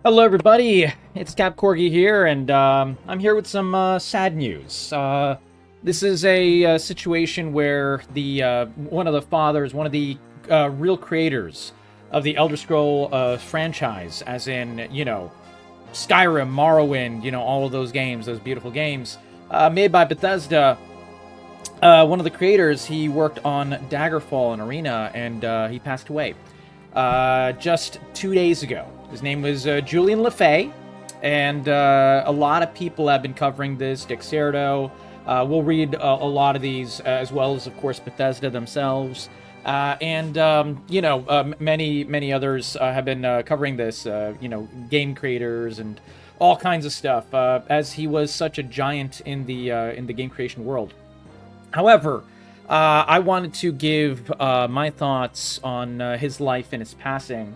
Hello, everybody. It's Cap Corgi here, and I'm here with some sad news. This is a situation where the one of the fathers, one of the real creators of the Elder Scroll franchise, as in Skyrim, Morrowind, all of those games, those beautiful games made by Bethesda. One of the creators, he worked on Daggerfall and Arena, and he passed away just 2 days ago. His name was Julian LeFay, and a lot of people have been covering this. Dexerto, we'll read a lot of these, as well as, of course, Bethesda themselves. Many others have been covering this, game creators and all kinds of stuff, as he was such a giant in the game creation world. However, I wanted to give my thoughts on his life and his passing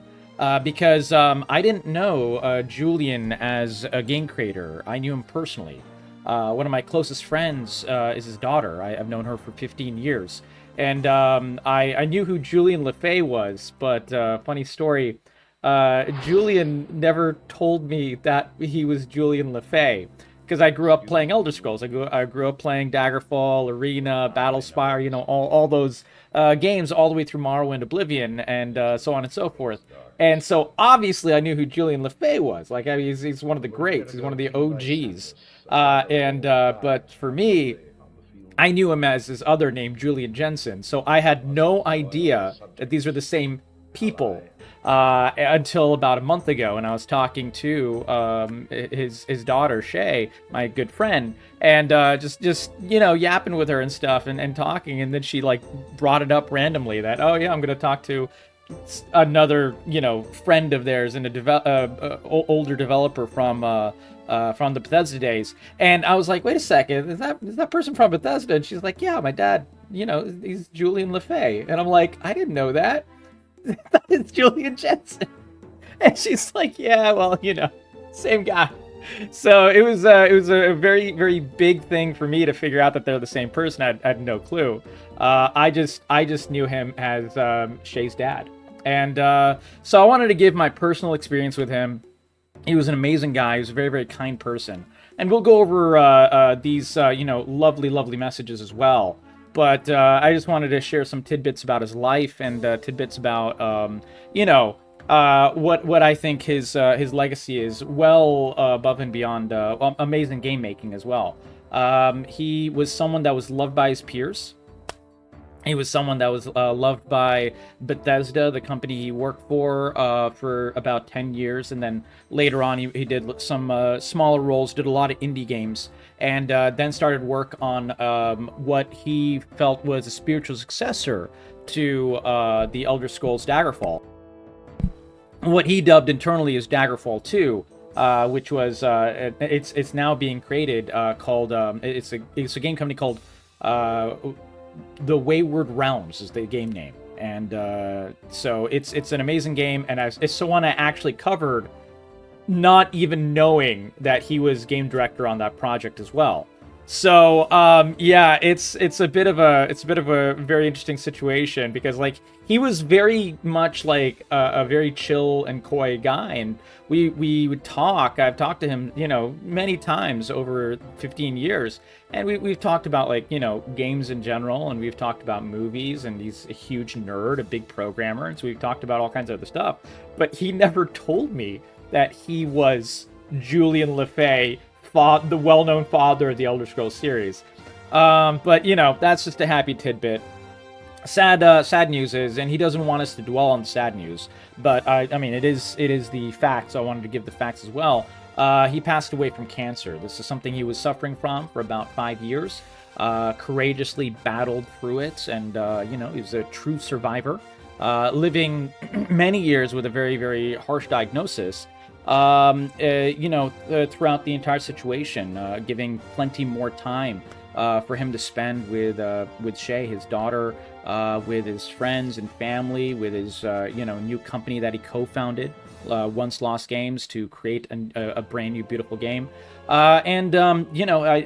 because I didn't know Julian as a game creator. I knew him personally. One of my closest friends is his daughter. I've known her for 15 years. And I knew who Julian LeFay was, but funny story, Julian never told me that he was Julian LeFay. Because I grew up playing Elder Scrolls. I grew up playing Daggerfall, Arena, Battlespire, all those games all the way through Morrowind, Oblivion, and so on and so forth. And so obviously I knew who Julian LeFay was. Like, I mean, he's one of the greats. He's one of the OGs. But for me, I knew him as his other name, Julian Jensen. So I had no idea that these were the same people until about a month ago, and I was talking to his daughter Shay, my good friend, and just yapping with her and stuff, and talking, and then she like brought it up randomly that, oh yeah, I'm gonna talk to another friend of theirs and older developer from the Bethesda days. And I was like, wait a second, is that person from Bethesda? And she's like, yeah, my dad, he's Julian LeFay. And I'm like, I didn't know that. It's Julian Jensen. And she's like, yeah, well, same guy. So it was a very, very big thing for me to figure out that they're the same person. I had no clue. I just knew him as Shay's dad. And so I wanted to give my personal experience with him. He was an amazing guy. He was a very, very kind person. And we'll go over these, lovely, lovely messages as well. But I just wanted to share some tidbits about his life and tidbits about, what I think his legacy is, well above and beyond amazing game making as well. He was someone that was loved by his peers. He was someone that was loved by Bethesda, the company he worked for about 10 years. And then later on, he did some smaller roles, did a lot of indie games, and then started work on what he felt was a spiritual successor to the Elder Scrolls Daggerfall. What he dubbed internally as Daggerfall 2, which was, it's now being created, called, it's a game company called The Wayward Realms is the game name. And so it's an amazing game, and it's the one I actually covered, not even knowing that he was game director on that project as well. So yeah, it's a bit of a very interesting situation, because like he was very much like a very chill and coy guy, and we would talk. I've talked to him many times over 15 years, and we've talked about like games in general, and we've talked about movies, and he's a huge nerd, a big programmer, and so we've talked about all kinds of other stuff. But he never told me that he was Julian LeFay, the well-known father of the Elder Scrolls series. But that's just a happy tidbit. Sad news is, and he doesn't want us to dwell on the sad news, but I mean, it is the facts. So I wanted to give the facts as well. He passed away from cancer. This is something he was suffering from for about 5 years. Courageously battled through it, and he was a true survivor, living many years with a very, very harsh diagnosis. Throughout the entire situation, giving plenty more time for him to spend with Shay, his daughter, with his friends and family, with his new company that he co-founded, Once Lost Games, to create a brand new beautiful game. I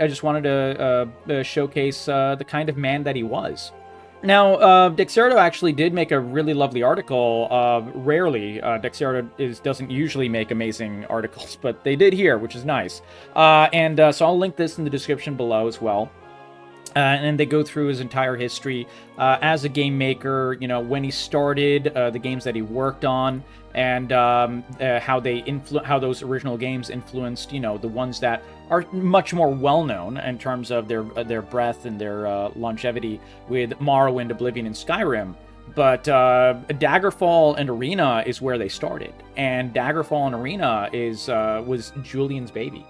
just wanted to showcase the kind of man that he was. Now, Dexerto actually did make a really lovely article. Rarely, Dexerto doesn't usually make amazing articles, but they did here, which is nice. So I'll link this in the description below as well. And they go through his entire history as a game maker, you know, when he started, the games that he worked on, and how those original games influenced, you know, the ones that are much more well-known in terms of their breadth and their longevity with Morrowind, Oblivion, and Skyrim. But Daggerfall and Arena is where they started, and Daggerfall and Arena was Julian's baby.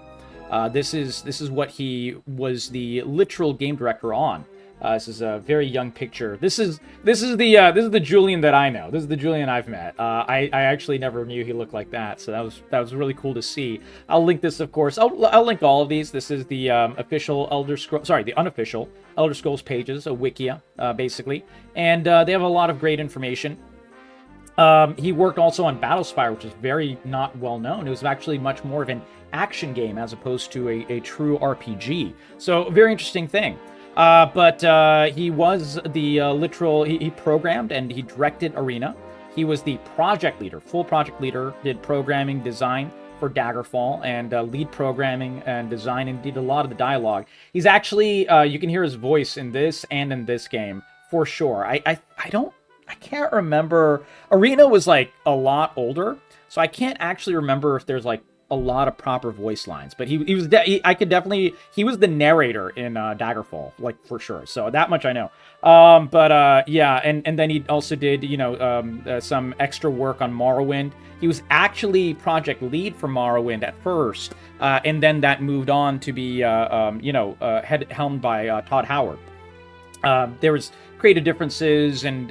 This is what he was the literal game director on. This is a very young picture. This is the Julian that I know. This is the Julian I've met. I actually never knew he looked like that, so that was really cool to see. I'll link this, of course. I'll link all of these. This is the official the unofficial Elder Scrolls pages, a wikia, basically, and they have a lot of great information. He worked also on Battlespire, which is very not well known. It was actually much more of an action game as opposed to a true RPG. So, very interesting thing. But he was the he programmed and he directed Arena. He was the project leader, full project leader, did programming, design for Daggerfall, and lead programming and design, and did a lot of the dialogue. He's actually, you can hear his voice in this and in this game, for sure. I can't remember. Arena was like a lot older, so I can't actually remember if there's like a lot of proper voice lines. But he was he was the narrator in Daggerfall, like, for sure. So that much I know. Yeah, and then he also did, you know, some extra work on Morrowind. He was actually project lead for Morrowind at first, and then that moved on to be helmed by Todd Howard. There was creative differences and,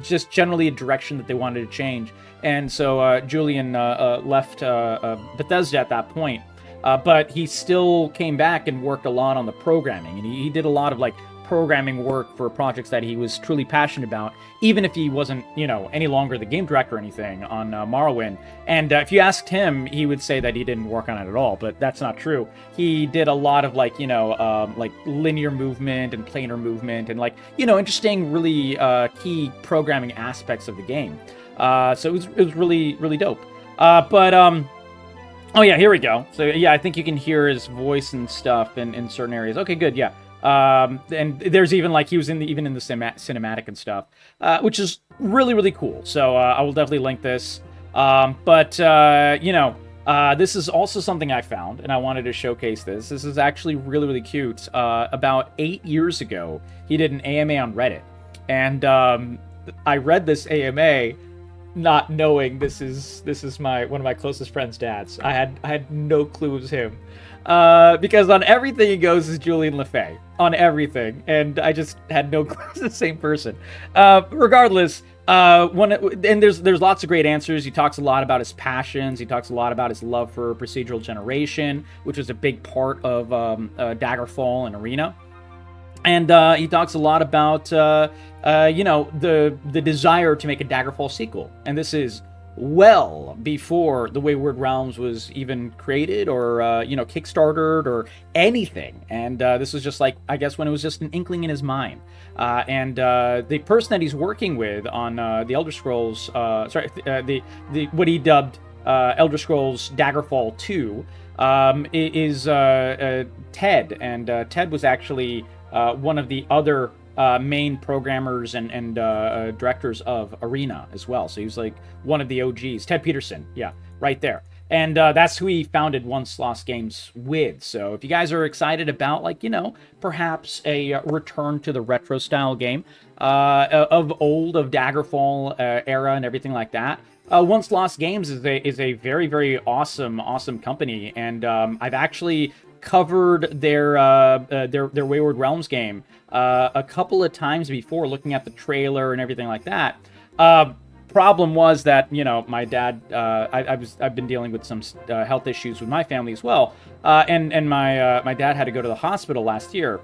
just generally a direction that they wanted to change. And so Julian left Bethesda at that point. But he still came back and worked a lot on the programming. And he did a lot of, like, programming work for projects that he was truly passionate about, even if he wasn't, you know, any longer the game director or anything on Morrowind. And if you asked him, he would say that he didn't work on it at all, but that's not true. He did a lot of, like, you know, like linear movement and planar movement and, like, you know, interesting, really key programming aspects of the game. So it was really, really dope. Oh yeah, here we go. So yeah, I think you can hear his voice and stuff in certain areas. Okay, good, yeah. And there's even, like, he was even in the cinematic and stuff, which is really, really cool. So I will definitely link this. This is also something I found, and I wanted to showcase this. This is actually really, really cute. About 8 years ago, he did an AMA on Reddit, and I read this AMA not knowing this is one of my closest friends' dads. I had no clue it was him. Because on everything he goes is Julian LeFay. On everything. And I just had no clue it's the same person. Regardless, there's lots of great answers. He talks a lot about his passions. He talks a lot about his love for procedural generation, which was a big part of Daggerfall and Arena. And he talks a lot about, the desire to make a Daggerfall sequel. And this is well before the Wayward Realms was even created or, Kickstartered or anything. And this was just like, I guess, when it was just an inkling in his mind. The person that he's working with on the Elder Scrolls, what he dubbed Elder Scrolls Daggerfall 2 is Ted. And Ted was actually one of the other main programmers and directors of Arena as well. So he was like one of the OGs. Ted Peterson, yeah, right there. And that's who he founded Once Lost Games with. So if you guys are excited about, like, perhaps a return to the retro style game of Daggerfall era and everything like that, Once Lost Games is a very, very awesome company. And I've actually covered their Wayward Realms game a couple of times before, looking at the trailer and everything like that. Problem was that, my dad, I've been dealing with some health issues with my family as well, and my dad had to go to the hospital last year,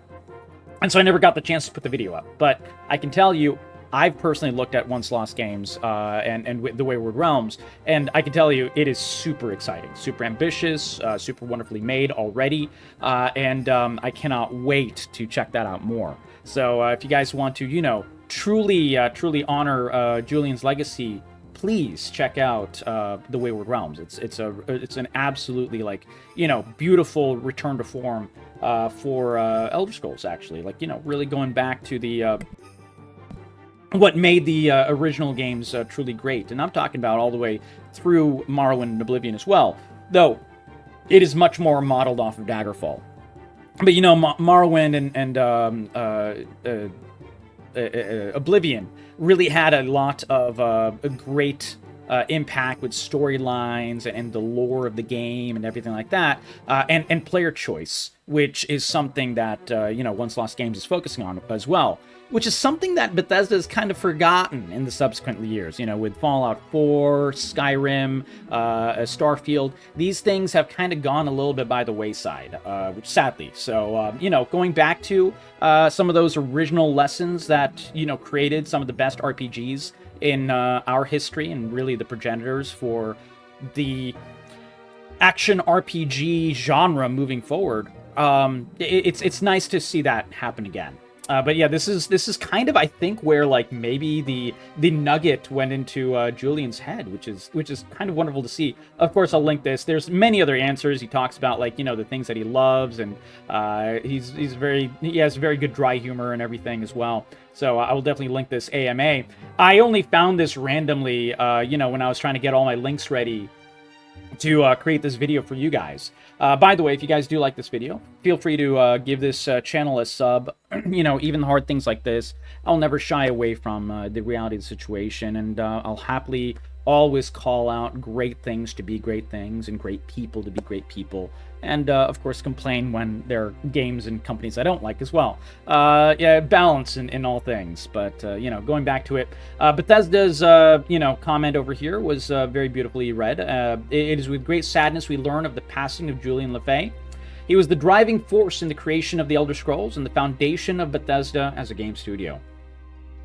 and so I never got the chance to put the video up. But I can tell you, I've personally looked at Once Lost Games and the Wayward Realms, and I can tell you it is super exciting, super ambitious, super wonderfully made already, and I cannot wait to check that out more. So if you guys want to, you know, truly honor Julian's legacy, please check out the Wayward Realms. It's an absolutely, like, you know, beautiful return to form for Elder Scrolls, actually. Like, you know, really going back to the what made the original games truly great. And I'm talking about all the way through Morrowind and Oblivion as well, though it is much more modeled off of Daggerfall. But, you know, Morrowind and Oblivion really had a lot of a great impact with storylines and the lore of the game and everything like that, and player choice, which is something that you know, Once Lost Games is focusing on as well, which is something that Bethesda has kind of forgotten in the subsequent years. You know, with Fallout 4, Skyrim, Starfield, these things have kind of gone a little bit by the wayside, which sadly. So, you know, going back to some of those original lessons that, you know, created some of the best RPGs in our history, and really the progenitors for the action RPG genre moving forward. It's nice to see that happen again. But yeah, this is kind of, I think, where, like, maybe the nugget went into Julian's head, which is kind of wonderful to see. Of course, I'll link this. There's many other answers. He talks about, like, you know, the things that he loves, and he has very good dry humor and everything as well. So I will definitely link this AMA. I only found this randomly, you know, when I was trying to get all my links ready to create this video for you guys. By the way, if you guys do like this video, feel free to give this channel a sub. You know, even hard things like this, I'll never shy away from the reality of the situation, and I'll happily always call out great things to be great things, and great people to be great people, and of course complain when there are games and companies I don't like as well. Yeah, balance in all things. But you know, going back to it, Bethesda's you know, comment over here was very beautifully read. It is with great sadness we learn of the passing of Julian LeFay. He was the driving force in the creation of the Elder Scrolls and the foundation of Bethesda as a game studio.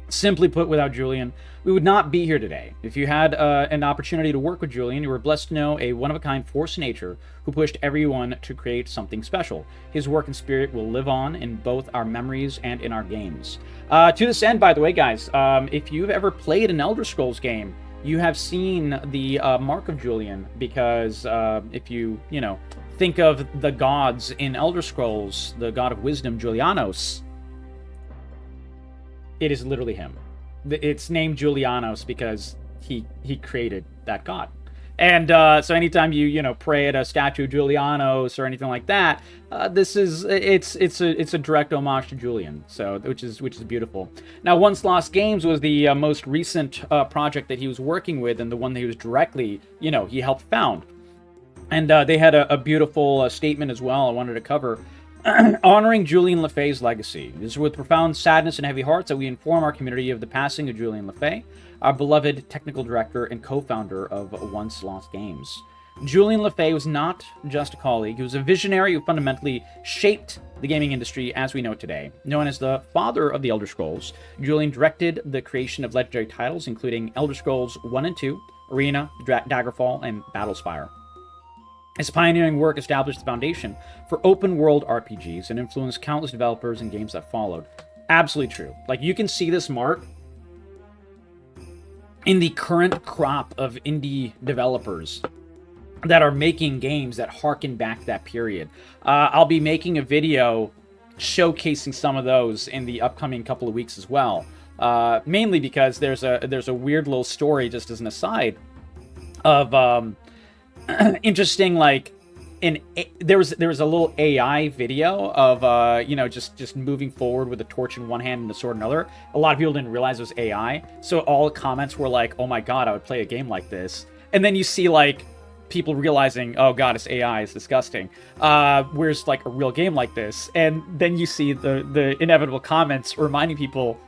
Simply put, without Julian, we would not be here today. If you had an opportunity to work with Julian, you were blessed to know a one-of-a-kind force in nature who pushed everyone to create something special. His work and spirit will live on in both our memories and in our games. To this end, by the way, guys, if you've ever played an Elder Scrolls game, you have seen the mark of Julian, because if you know, think of the gods in Elder Scrolls, the god of wisdom, Julianos, it is literally him. It's named Julianos because he created that god. And so anytime you know, pray at a statue of Julianos or anything like that, it's a direct homage to Julian. So which is beautiful. Now, Once Lost Games was the most recent project that he was working with, and the one that he was directly, you know, he helped found. And they had a beautiful statement as well I wanted to cover. Honoring Julian LeFay's legacy. It is with profound sadness and heavy hearts that we inform our community of the passing of Julian LeFay, our beloved technical director and co-founder of Once Lost Games. Julian LeFay was not just a colleague, he was a visionary who fundamentally shaped the gaming industry as we know it today. Known as the father of the Elder Scrolls, Julian directed the creation of legendary titles including Elder Scrolls 1 and 2, Arena, Daggerfall, and Battlespire. His pioneering work established the foundation for open-world RPGs and influenced countless developers and games that followed. Absolutely true. Like, you can see this mark in the current crop of indie developers that are making games that harken back to that period. I'll be making a video showcasing some of those in the upcoming couple of weeks as well. Mainly because there's a weird little story, just as an aside, of interesting, like, there was a little AI video of you know, just moving forward with a torch in one hand and the sword in another. A lot of people didn't realize it was AI, so all the comments were like, "Oh my god, I would play a game like this." And then you see, like, people realizing, "Oh god, it's AI, it's disgusting." Where's, like, a real game like this? And then you see the inevitable comments reminding people,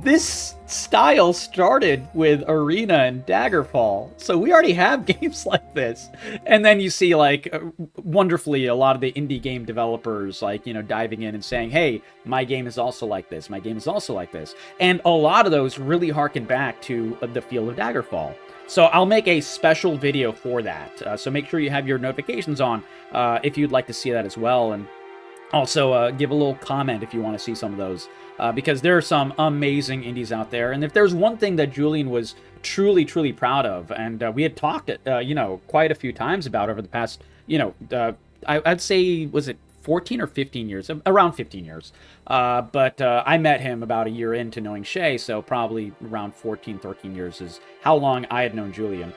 this style started with Arena and Daggerfall, so we already have games like this. And then you see, like, wonderfully, a lot of the indie game developers, like, you know, diving in and saying, hey, my game is also like this, my game is also like this. And a lot of those really harken back to the feel of Daggerfall. So I'll make a special video for that. So make sure you have your notifications on if you'd like to see that as well. And also, give a little comment if you want to see some of those, because there are some amazing indies out there. And if there's one thing that Julian was truly, truly proud of, and we had talked, you know, quite a few times about over the past, you know, I'd say, was it 14 or 15 years? Around 15 years. But I met him about a year into knowing Shay, so probably around 14, 13 years is how long I had known Julian.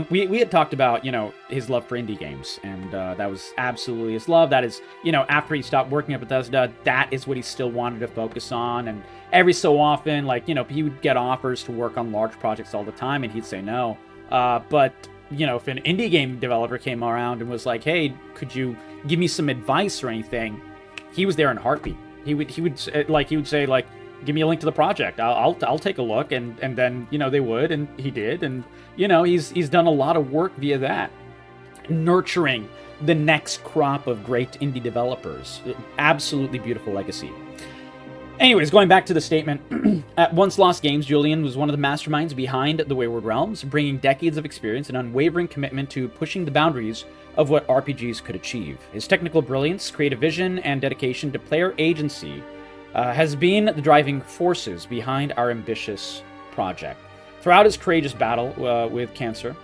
We had talked about, you know, his love for indie games, and that was absolutely his love. That is, you know, after he stopped working at Bethesda, that is what he still wanted to focus on. And every so often, like, you know, he would get offers to work on large projects all the time, and he'd say no. But, you know, if an indie game developer came around and was like, hey, could you give me some advice or anything, he was there in a heartbeat. He would say, like, give me a link to the project. I'll take a look, and then, you know, they would, and he did, and, you know, he's done a lot of work via that, nurturing the next crop of great indie developers. Absolutely beautiful legacy. Anyways, going back to the statement, at Once Lost Games, Julian was one of the masterminds behind the Wayward Realms, bringing decades of experience and unwavering commitment to pushing the boundaries of what RPGs could achieve. His technical brilliance, creative vision, and dedication to player agency has been the driving forces behind our ambitious project. Throughout his courageous battle with cancer,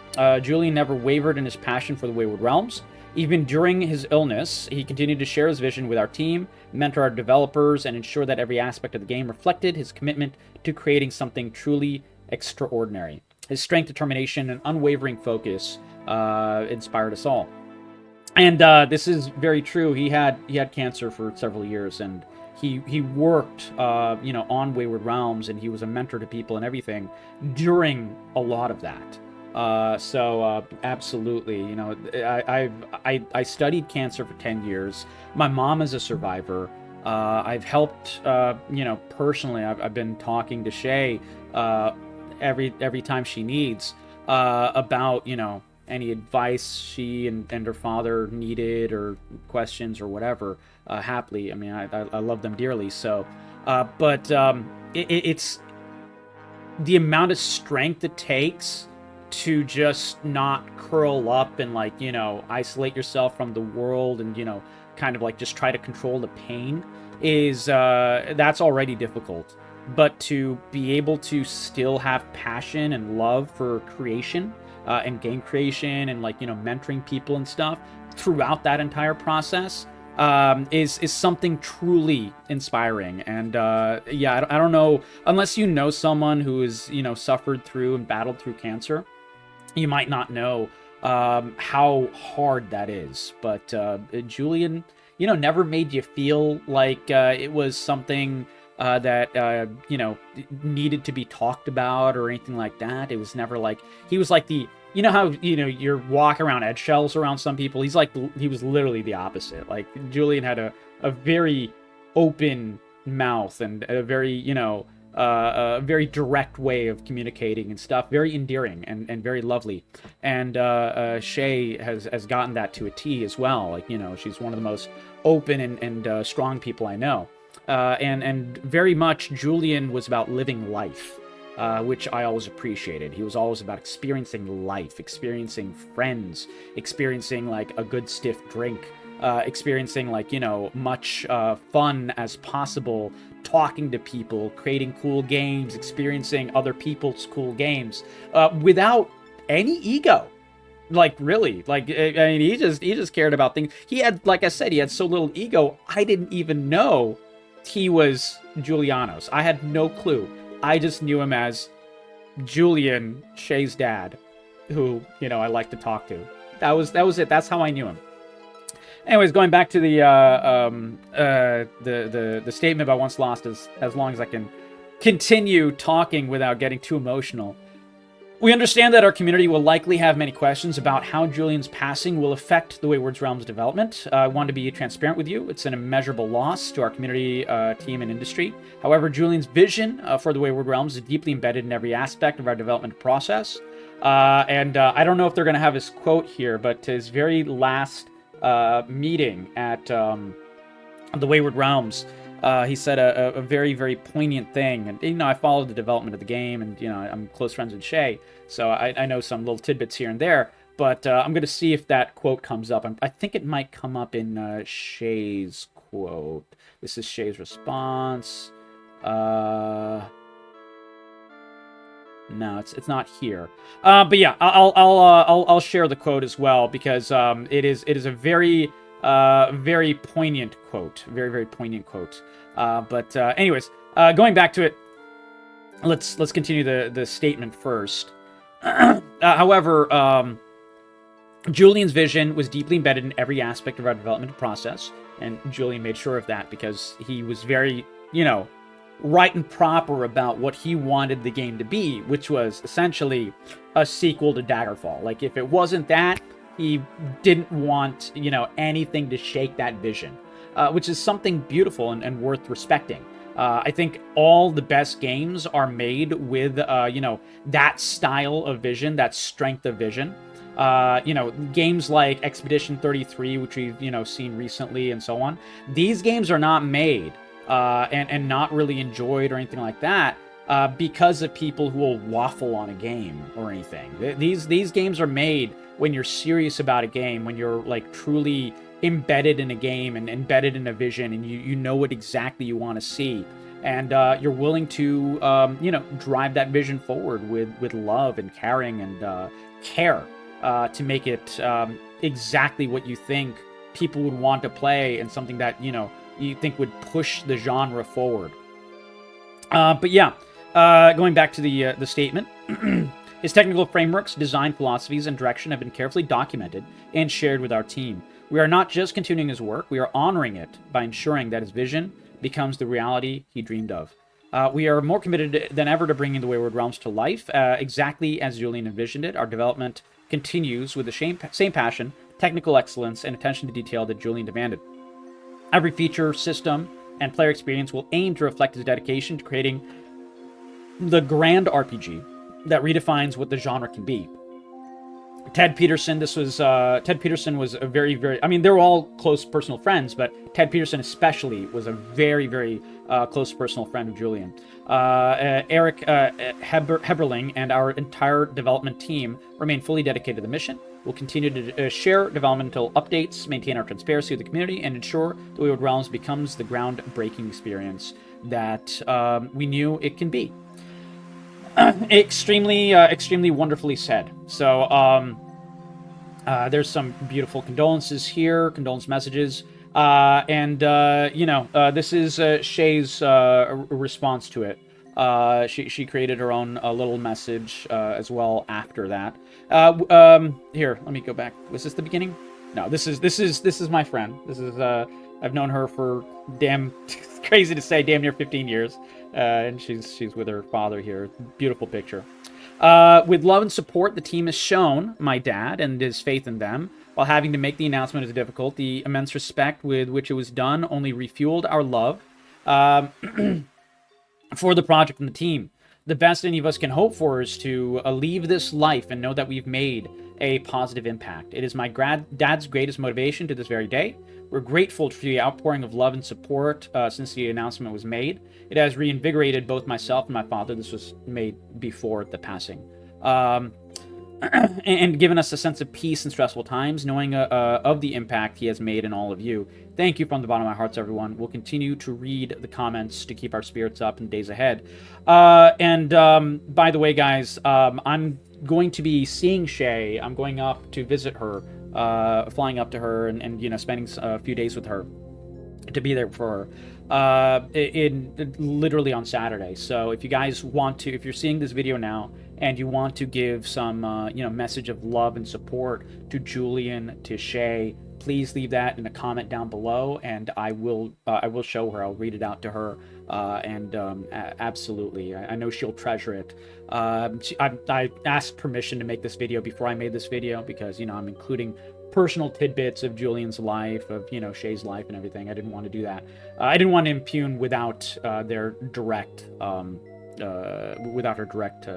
Julian never wavered in his passion for the Wayward Realms. Even during his illness, he continued to share his vision with our team, mentor our developers, and ensure that every aspect of the game reflected his commitment to creating something truly extraordinary. His strength, determination, and unwavering focus inspired us all. And this is very true. He had cancer for several years, and he worked, you know, on Wayward Realms, and he was a mentor to people and everything during a lot of that. So absolutely, you know, I studied cancer for 10 years. My mom is a survivor. I've helped, you know, personally. I've been talking to Shay every time she needs about, you know, any advice she and her father needed, or questions or whatever. Happily, I mean, I love them dearly. So, but it's the amount of strength it takes to just not curl up and, like, you know, isolate yourself from the world and, you know, kind of like just try to control the pain is that's already difficult. But to be able to still have passion and love for creation and game creation and, like, you know, mentoring people and stuff throughout that entire process is something truly inspiring. And yeah, I don't know, unless you know someone who is, you know, suffered through and battled through cancer, you might not know how hard that is. But Julian, you know, never made you feel like it was something that you know, needed to be talked about or anything like that. It was never like, he was like the, you know how, you know, you're walking around eggshells around some people? He's like, he was literally the opposite. Like, Julian had a very open mouth and a very, you know, a very direct way of communicating and stuff. Very endearing and very lovely. And Shay has gotten that to a T as well. Like, you know, she's one of the most open and strong people I know. And very much Julian was about living life. Which I always appreciated. He was always about experiencing life, experiencing friends, experiencing, like, a good stiff drink, experiencing, like, you know, much fun as possible, talking to people, creating cool games, experiencing other people's cool games, without any ego. Like, really, like, I mean, he just cared about things. He had, like I said, he had so little ego, I didn't even know he was Julianos. I had no clue. I just knew him as Julian, Shay's dad, who, you know, I like to talk to. That was it. That's how I knew him. Anyways, going back to the statement about Once Lost, as long as I can continue talking without getting too emotional. We understand that our community will likely have many questions about how Julian's passing will affect the Wayward Realms development. I want to be transparent with you. It's an immeasurable loss to our community, team, and industry. However, Julian's vision for the Wayward Realms is deeply embedded in every aspect of our development process. I don't know if they're going to have his quote here, but his very last meeting at the Wayward Realms, he said a very, very poignant thing. And, you know, I followed the development of the game, and, you know, I'm close friends with Shay, so I know some little tidbits here and there. But I'm going to see if that quote comes up. I think it might come up in Shay's quote. This is Shay's response. No, it's not here. But yeah, I'll share the quote as well, because it is a very very poignant quote. Very, very poignant quote. Anyways, going back to it, let's continue the statement first. However, Julian's vision was deeply embedded in every aspect of our development process, and Julian made sure of that because he was very, you know, right and proper about what he wanted the game to be, which was essentially a sequel to Daggerfall. Like, if it wasn't that, he didn't want, you know, anything to shake that vision, which is something beautiful and worth respecting. I think all the best games are made with, you know, that style of vision, that strength of vision. You know, games like Expedition 33, which we've, you know, seen recently and so on. These games are not made and not really enjoyed or anything like that because of people who will waffle on a game or anything. These games are made when you're serious about a game, when you're like truly embedded in a game and embedded in a vision, and you know what exactly you want to see, and you're willing to you know, drive that vision forward with love and caring and care to make it exactly what you think people would want to play, and something that, you know, you think would push the genre forward. But yeah, going back to the statement. His technical frameworks, design philosophies, and direction have been carefully documented and shared with our team. We are not just continuing his work, we are honoring it by ensuring that his vision becomes the reality he dreamed of. We are more committed than ever to bringing the Wayward Realms to life, exactly as Julian envisioned it. Our development continues with the same passion, technical excellence, and attention to detail that Julian demanded. Every feature, system, and player experience will aim to reflect his dedication to creating the grand RPG that redefines what the genre can be. Ted Peterson, Ted Peterson was a very, very, I mean, they're all close personal friends, but Ted Peterson especially was a very, very close personal friend of Julian. Eric Heberling and our entire development team remain fully dedicated to the mission. We'll continue to share developmental updates, maintain our transparency with the community, and ensure the Wayward Realms becomes the groundbreaking experience that we knew it can be. Extremely wonderfully said. So, there's some beautiful condolences here, condolence messages, and you know, this is Shay's response to it. She created her own little message as well after that. Here, let me go back. Was this the beginning? No, this is my friend. This is I've known her for crazy to say, damn near 15 years. And she's with her father here. Beautiful picture. With love and support, the team has shown my dad and his faith in them. While having to make the announcement is difficult, the immense respect with which it was done only refueled our love for the project and the team. The best any of us can hope for is to leave this life and know that we've made a positive impact. It is my dad's greatest motivation to this very day. We're grateful for the outpouring of love and support since the announcement was made. It has reinvigorated both myself and my father. This was made before the passing. And given us a sense of peace in stressful times, knowing of the impact he has made in all of you. Thank you from the bottom of my hearts, everyone. We'll continue to read the comments to keep our spirits up in the days ahead. By the way, guys, I'm going to be seeing Shay. I'm going up to visit her, flying up to her and you know, spending a few days with her to be there for her literally on Saturday. So if you guys want to, if you're seeing this video now and you want to give some you know, message of love and support to Julian, to Shay, please leave that in a comment down below, and I will show her. I'll read it out to her And absolutely, I know she'll treasure it. I asked permission to make this video before I made this video because, I'm including personal tidbits of Julian's life, of, Shay's life and everything. I didn't want to do that. I didn't want to impugn without their direct, without her direct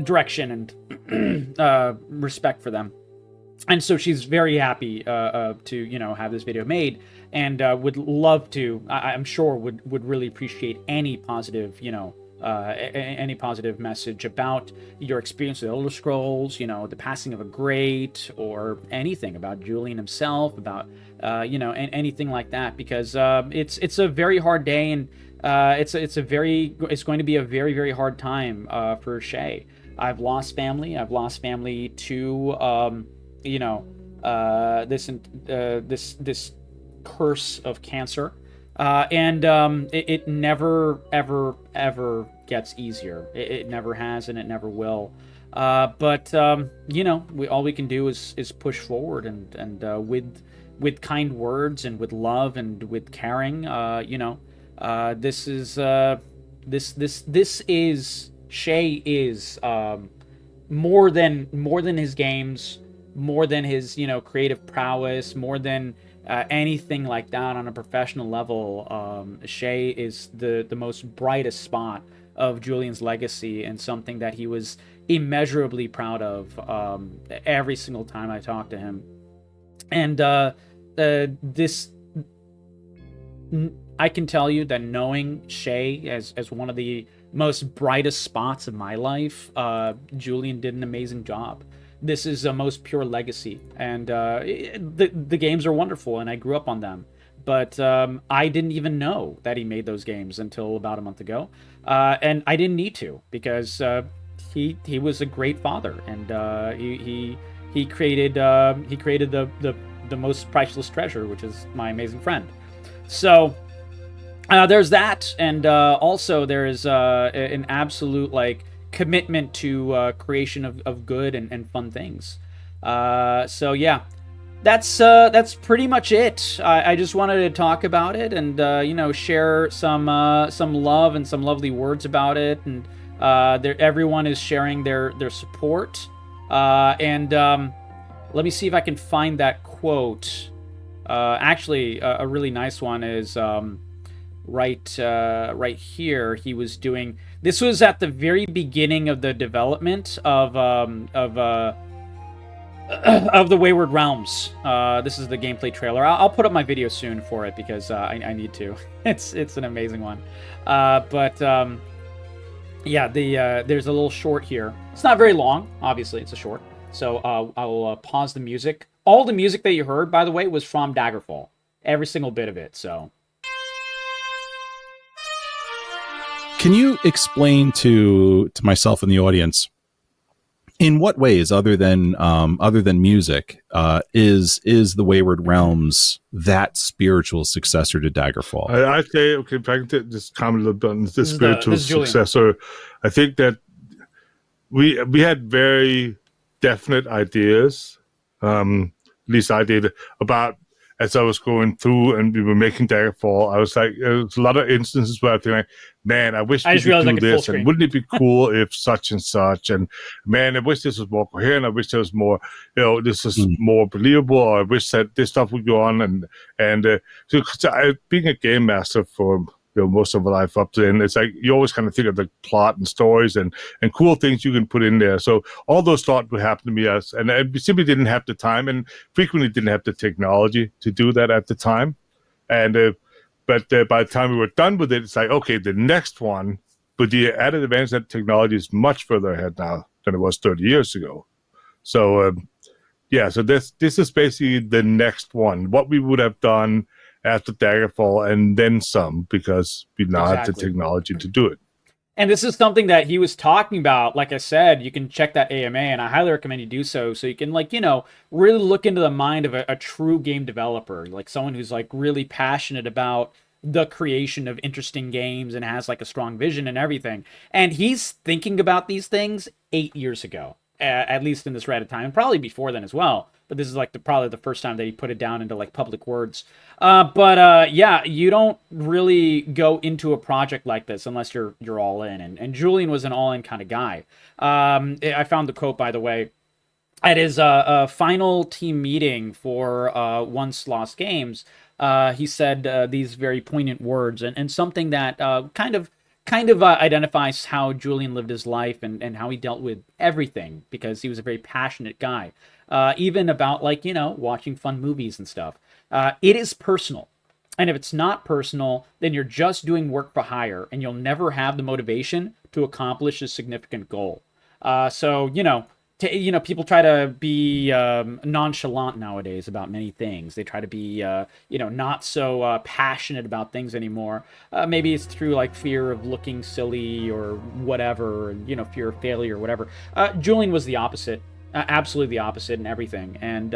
direction and respect for them. And so she's very happy to have this video made, and would love to. I'm sure would really appreciate any positive any positive message about your experience with Elder Scrolls, the passing of a great, or anything about Julian himself, about and anything like that, because it's a very hard day, and it's going to be a very, very hard time for Shay. I've lost family. I've lost family to this curse of cancer, and it never ever gets easier. It never has, and it never will. But all we can do is push forward, and with kind words, and with love, and with caring. This is Shay is more than his games, more than his creative prowess, more than anything like that on a professional level. Shay is the most brightest spot of Julian's legacy, and something that he was immeasurably proud of every single time I talked to him. And this, I can tell you that knowing Shay as one of the most brightest spots of my life, Julian did an amazing job. This is a most pure legacy, and the games are wonderful, and I grew up on them. But I didn't even know that he made those games until about a month ago, and I didn't need to, because he was a great father, and he created the most priceless treasure, which is my amazing friend. So there's that, and also there is an absolute commitment to creation of good and fun things. So yeah, that's pretty much it. I just wanted to talk about it, and share some love and some lovely words about it, and everyone is sharing their support. And let me see if I can find that quote. Actually, a really nice one is right here. He was doing. This was at the very beginning of the development of the Wayward Realms. This is the gameplay trailer. I'll put up my video soon for it, because I need to. It's an amazing one. Yeah, there's a little short here. It's not very long. Obviously, it's a short. So I'll pause the music. All the music that you heard, by the way, was from Daggerfall. Every single bit of it. So. Can you explain to myself and the audience, in what ways, other than music, is the Wayward Realms that spiritual successor to Daggerfall? I'd say, okay, if I can just comment a little bit on the spiritual successor. I think that we had very definite ideas, at least I did, about, as I was going through and we were making Daggerfall, I was like, there was a lot of instances where I think, man, I wish we could do this, and wouldn't it be cool if such and such, and man, I wish this was more coherent, I wish there was more, this is more believable, or I wish that this stuff would go on, and so being a game master for most of my life up to then, it's like you always kind of think of the plot and stories and cool things you can put in there. So all those thoughts would happen to me, and I simply didn't have the time, and frequently didn't have the technology to do that at the time. And but by the time we were done with it, it's like, okay, the next one, but the added advantage that technology is much further ahead now than it was 30 years ago. So yeah, so this is basically the next one, what we would have done after Daggerfall, and then some, because we now have the technology to do it. And this is something that he was talking about. Like I said, you can check that AMA, and I highly recommend you do so you can, really look into the mind of a true game developer, like someone who's, really passionate about the creation of interesting games and has, a strong vision and everything. And he's thinking about these things 8 years ago, at least in this Reddit time, and probably before then as well. but this is like probably the first time that he put it down into like public words. But yeah, you don't really go into a project like this unless you're all in, and Julian was an all-in kind of guy. I found the quote, by the way, at his final team meeting for Once Lost Games. He said these very poignant words, and something that kind of identifies how Julian lived his life and how he dealt with everything, because he was a very passionate guy, even about, like, watching fun movies and stuff. It is personal. And if it's not personal, then you're just doing work for hire, and you'll never have the motivation to accomplish a significant goal. So, people try to be nonchalant nowadays about many things. They try to be, not so passionate about things anymore. Maybe it's through like fear of looking silly or whatever, and fear of failure or whatever. Julian was the opposite, absolutely the opposite in everything. And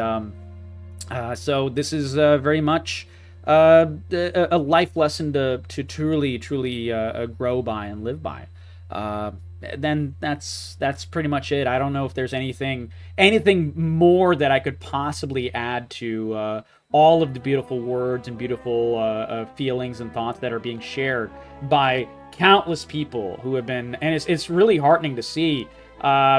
so this is very much a life lesson to truly grow by and live by. Then that's pretty much it. I don't know if there's anything more that I could possibly add to all of the beautiful words and beautiful feelings and thoughts that are being shared by countless people who have been, and it's really heartening to see,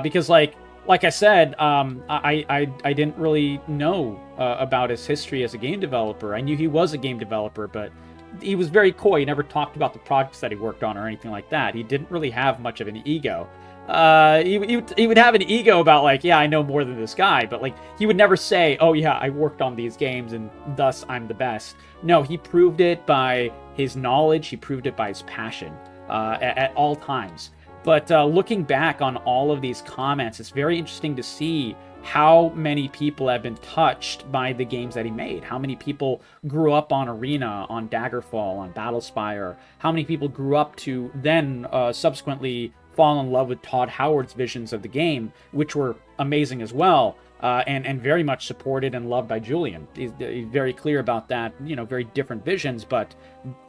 because like I said, I didn't really know about his history as a game developer. I knew he was a game developer, but he was very coy. He never talked about the projects that he worked on or anything like that. He didn't really have much of an ego. He would have an ego about, like, yeah, I know more than this guy, but like he would never say, oh yeah, I worked on these games and thus I'm the best. No, he proved it by his knowledge. He proved it by his passion at all times. But looking back on all of these comments, it's very interesting to see how many people have been touched by the games that he made. How many people grew up on Arena, on Daggerfall, on Battlespire. How many people grew up to then subsequently fall in love with Todd Howard's visions of the game, which were amazing as well, and very much supported and loved by Julian. He's very clear about that, very different visions, but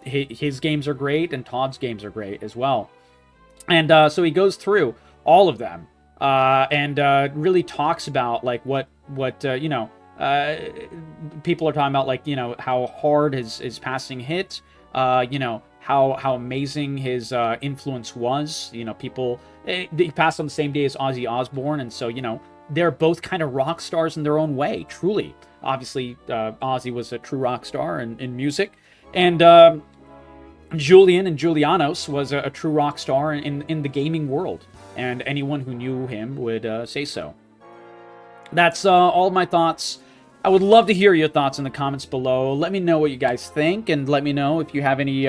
his games are great and Todd's games are great as well. And so he goes through all of them. And really talks about like what people are talking about, like, how hard his passing hit, how amazing his influence was. People, he passed on the same day as Ozzy Osbourne, and so they're both kind of rock stars in their own way. Truly, obviously, Ozzy was a true rock star in music, and Julian and Julianos was a true rock star in the gaming world. And anyone who knew him would say so. That's all of my thoughts. I would love to hear your thoughts in the comments below. Let me know what you guys think, and let me know if you have any,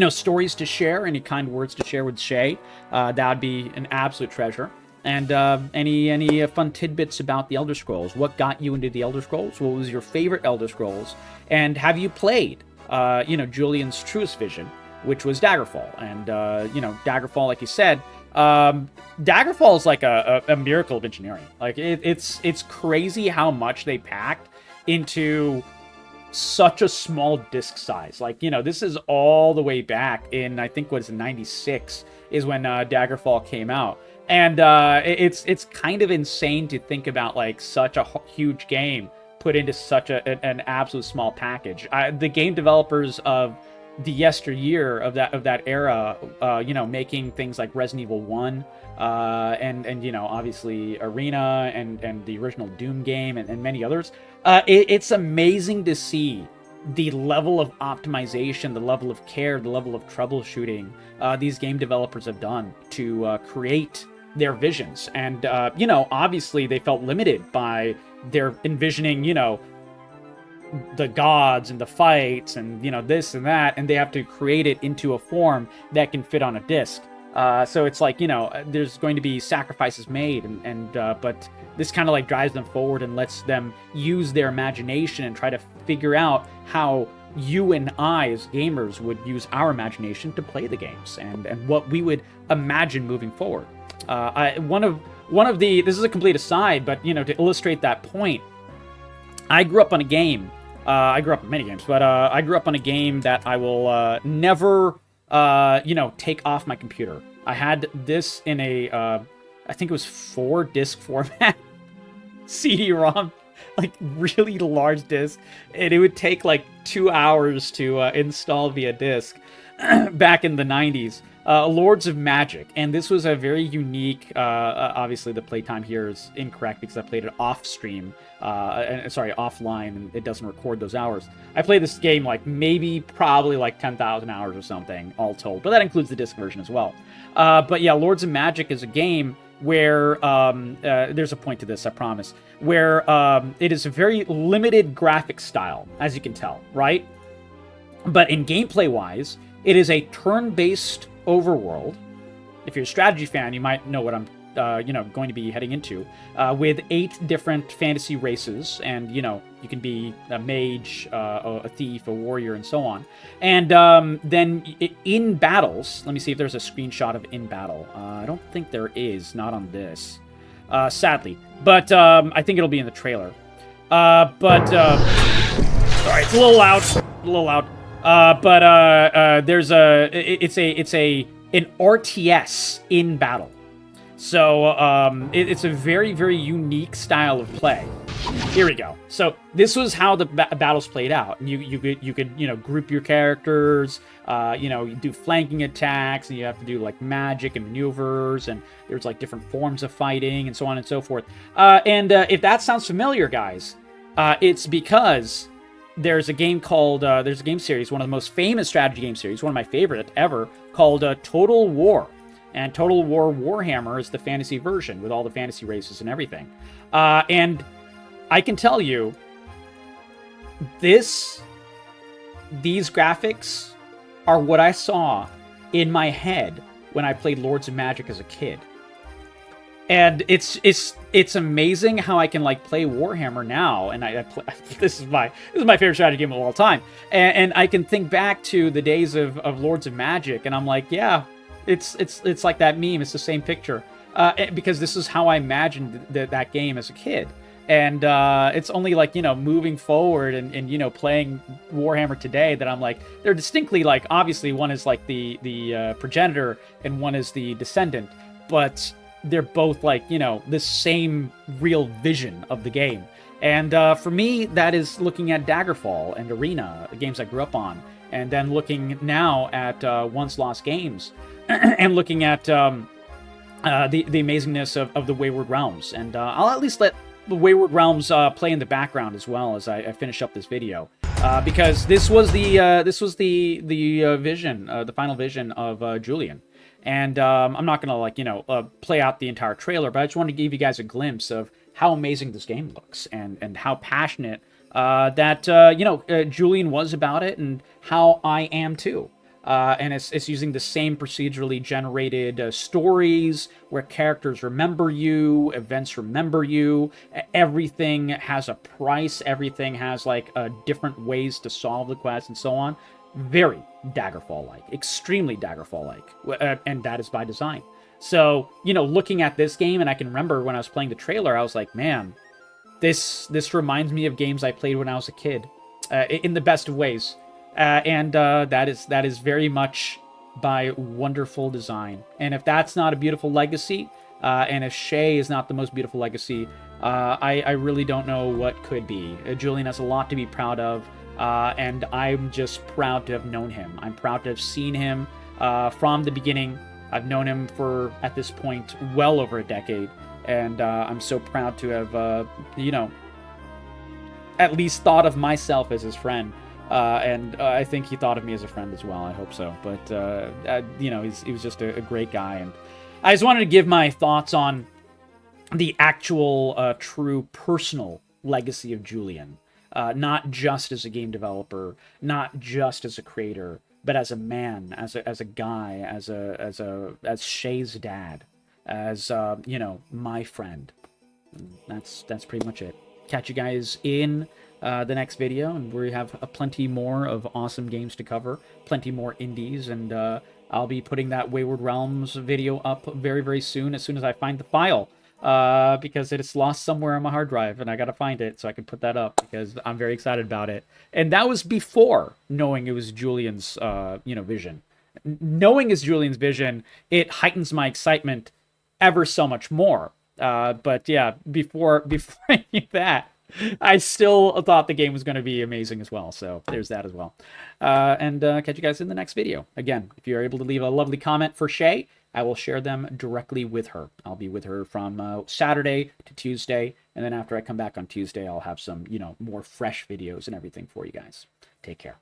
stories to share, any kind words to share with Shay. That would be an absolute treasure. And any fun tidbits about the Elder Scrolls. What got you into the Elder Scrolls? What was your favorite Elder Scrolls? And have you played, Julian's truest vision, which was Daggerfall? And, Daggerfall, like you said, Daggerfall is like a miracle of engineering. Like, it's crazy how much they packed into such a small disk size. Like, this is all the way back in, I think, what is it, 96 is when Daggerfall came out. And it's kind of insane to think about, like, such a huge game put into such an absolute small package. The game developers of the yesteryear of that era, making things like Resident Evil 1, and obviously Arena and the original Doom game and many others. It's amazing to see the level of optimization, the level of care, the level of troubleshooting these game developers have done to create their visions. And obviously they felt limited by their envisioning, the gods and the fights and this and that, and they have to create it into a form that can fit on a disc. So it's like, there's going to be sacrifices made, but this kind of like drives them forward and lets them use their imagination and try to figure out how you and I as gamers would use our imagination to play the games and what we would imagine moving forward. This is a complete aside, but to illustrate that point, I grew up on a game. I grew up in many games, but I grew up on a game that I will never, take off my computer. I had this in a, I think it was 4-disc format. CD-ROM, like really large disc, and it would take like 2 hours to install via disc back in the 90s. Lords of Magic, and this was a very unique, obviously the playtime here is incorrect because I played it off stream, offline, and it doesn't record those hours. I played this game like probably like 10,000 hours or something all told, but that includes the disc version as well. But yeah, Lords of Magic is a game where there's a point to this, I promise, where it is a very limited graphic style, as you can tell, right? But in gameplay-wise, it is a turn-based overworld. If you're a strategy fan, you might know what I'm going to be heading into, with 8 different fantasy races, and you can be a mage, a thief, a warrior, and so on. And then in battles, let me see if there's a screenshot of in battle. I don't think there is, not on this, sadly, but I think it'll be in the trailer. Sorry, it's a little loud. There's an RTS in battle. So it's a very, very unique style of play. Here we go. So this was how the battles played out. And you could group your characters. You do flanking attacks, and you have to do like magic and maneuvers, and there's like different forms of fighting, and so on and so forth. If that sounds familiar, guys, it's because there's a game series, one of the most famous strategy game series, one of my favorite ever, called Total War. And Total War Warhammer is the fantasy version with all the fantasy races and everything. And I can tell you, these graphics are what I saw in my head when I played Lords of Magic as a kid. And it's amazing how I can like play Warhammer now, and I play, this is my favorite strategy game of all time, and I can think back to the days of Lords of Magic, and I'm like, yeah, it's like that meme. It's the same picture, because this is how I imagined that game as a kid, and it's only like moving forward and playing Warhammer today that I'm like, they're distinctly like, obviously one is like the progenitor and one is the descendant, but they're both like, the same real vision of the game. And for me, that is looking at Daggerfall and Arena, the games I grew up on, and then looking now at Once Lost Games, and looking at the amazingness of the Wayward Realms. And I'll at least let the Wayward Realms play in the background as well as I finish up this video, because this was the vision, the final vision of Julian. And I'm not gonna play out the entire trailer, but I just wanted to give you guys a glimpse of how amazing this game looks and how passionate that Julian was about it, and how I am too. And it's using the same procedurally generated stories where characters remember you, events remember you, everything has a price, everything has like different ways to solve the quest and so on. Very Daggerfall-like, extremely Daggerfall-like, and that is by design. So, looking at this game, and I can remember when I was playing the trailer, I was like, man, this reminds me of games I played when I was a kid, in the best of ways. That is very much by wonderful design. And if that's not a beautiful legacy, and if Shay is not the most beautiful legacy, I really don't know what could be. Julian has a lot to be proud of. And I'm just proud to have known him. I'm proud to have seen him from the beginning. I've known him for, at this point, well over a decade. And I'm so proud to have, at least thought of myself as his friend. And I think he thought of me as a friend as well. I hope so. But, he was just a great guy. And I just wanted to give my thoughts on the actual, true personal legacy of Julian. Not just as a game developer, not just as a creator, but as a man, as a guy, as Shay's dad, as my friend. That's pretty much it. Catch you guys in the next video, and we have plenty more of awesome games to cover, plenty more indies, and I'll be putting that Wayward Realms video up very, very soon as I find the file. Because it's lost somewhere on my hard drive, and I gotta find it so I can put that up, because I'm very excited about it. And that was before knowing it was Julian's, vision. Knowing it's Julian's vision, it heightens my excitement ever so much more But yeah, before I knew that, I still thought the game was going to be amazing as well. So there's that as well. And catch you guys in the next video. Again, if you're able to leave a lovely comment for Shay, I will share them directly with her. I'll be with her from Saturday to Tuesday. And then after I come back on Tuesday, I'll have some, more fresh videos and everything for you guys. Take care.